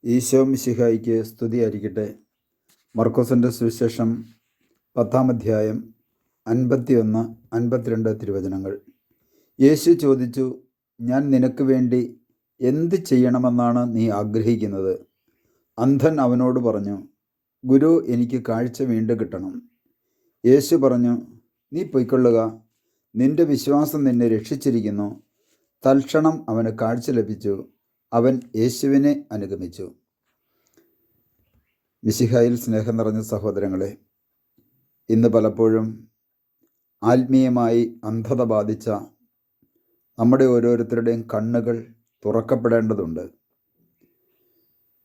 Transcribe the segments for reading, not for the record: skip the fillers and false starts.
ഈശോ മിശിഹായിക്ക് സ്തുതിയായിരിക്കട്ടെ. മർക്കോസിൻ്റെ സുവിശേഷം 10-ാം അധ്യായം 51-52 തിരുവചനങ്ങൾ. യേശു ചോദിച്ചു, ഞാൻ നിനക്ക് വേണ്ടി എന്ത് ചെയ്യണമെന്നാണ് നീ ആഗ്രഹിക്കുന്നത്? അന്ധൻ അവനോട് പറഞ്ഞു, ഗുരു, എനിക്ക് കാഴ്ച വീണ്ടും കിട്ടണം. യേശു പറഞ്ഞു, നീ പൊയ്ക്കൊള്ളുക, നിന്റെ വിശ്വാസം നിന്നെ രക്ഷിച്ചിരിക്കുന്നു. തൽക്ഷണം അവന് കാഴ്ച ലഭിച്ചു. അവൻ യേശുവിനെ അനുഗമിച്ചു. മിശിഹായിൽ സ്നേഹം നിറഞ്ഞ സഹോദരങ്ങളെ, ഇന്ന് പലപ്പോഴും ആത്മീയമായി അന്ധത ബാധിച്ച നമ്മുടെ ഓരോരുത്തരുടെയും കണ്ണുകൾ തുറക്കപ്പെടേണ്ടതുണ്ട്.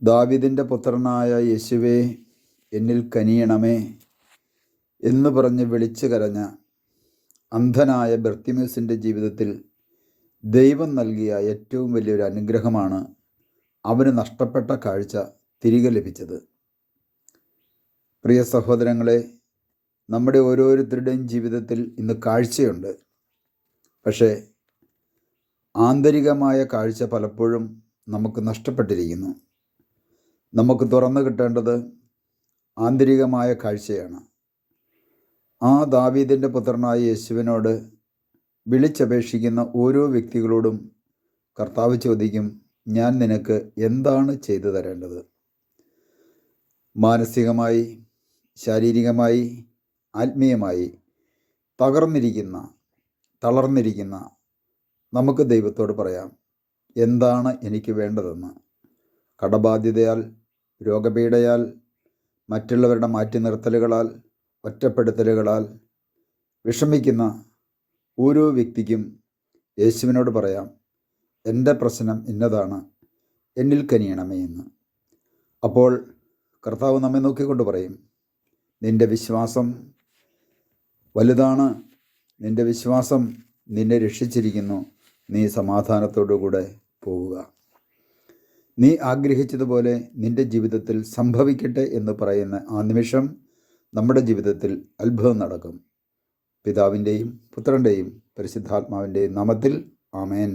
ദാവീദിൻ്റെ പുത്രനായ യേശുവേ, എന്നിൽ കനിയണമേ എന്ന് പറഞ്ഞ് വിളിച്ചു കരഞ്ഞ അന്ധനായ ബർത്തിമേസിൻ്റെ ജീവിതത്തിൽ ദൈവം നൽകിയ ഏറ്റവും വലിയൊരു അനുഗ്രഹമാണ് അവന് നഷ്ടപ്പെട്ട കാഴ്ച തിരികെ ലഭിച്ചത്. പ്രിയ സഹോദരങ്ങളെ, നമ്മുടെ ഓരോരുത്തരുടെയും ജീവിതത്തിൽ ഇന്ന് കാഴ്ചയുണ്ട്. പക്ഷേ ആന്തരികമായ കാഴ്ച പലപ്പോഴും നമുക്ക് നഷ്ടപ്പെട്ടിരിക്കുന്നു. നമുക്ക് തുറന്നു കിട്ടേണ്ടത് ആന്തരികമായ കാഴ്ചയാണ്. ആ ദാവീദിൻ്റെ പുത്രനായ യേശുവിനോട് വിളിച്ചപേക്ഷിക്കുന്ന ഓരോ വ്യക്തികളോടും കർത്താവ് ചോദിക്കും, ഞാൻ നിനക്ക് എന്താണ് ചെയ്തു തരേണ്ടത്? മാനസികമായി, ശാരീരികമായി, ആത്മീയമായി തളർന്നിരിക്കുന്ന നമുക്ക് ദൈവത്തോട് പറയാം, എന്താണ് എനിക്ക് വേണ്ടതെന്ന്. കടബാധ്യതയാൽ, രോഗപീഠയാൽ, മറ്റുള്ളവരുടെ മാറ്റി നിർത്തലുകളാൽ, ഒറ്റപ്പെടുത്തലുകളാൽ വിഷമിക്കുന്ന ഓരോ വ്യക്തിക്കും യേശുവിനോട് പറയാം, എൻ്റെ പ്രശ്നം ഇന്നതാണ്, എന്നിൽ കനിയണമേ എന്ന്. അപ്പോൾ കർത്താവ് നമ്മെ നോക്കിക്കൊണ്ട് പറയും, നിൻ്റെ വിശ്വാസം വലുതാണ്, നിൻ്റെ വിശ്വാസം നിന്നെ രക്ഷിച്ചിരിക്കുന്നു, നീ സമാധാനത്തോടുകൂടെ പോവുക. നീ ആഗ്രഹിച്ചതുപോലെ നിൻ്റെ ജീവിതത്തിൽ സംഭവിക്കട്ടെ എന്ന് പറയുന്ന ആ നിമിഷം നമ്മുടെ ജീവിതത്തിൽ അത്ഭുതം നടക്കും. പിതാവിൻ്റെയും പുത്രൻ്റെയും പരിശുദ്ധാത്മാവിൻ്റെയും നാമത്തിൽ ആമേൻ.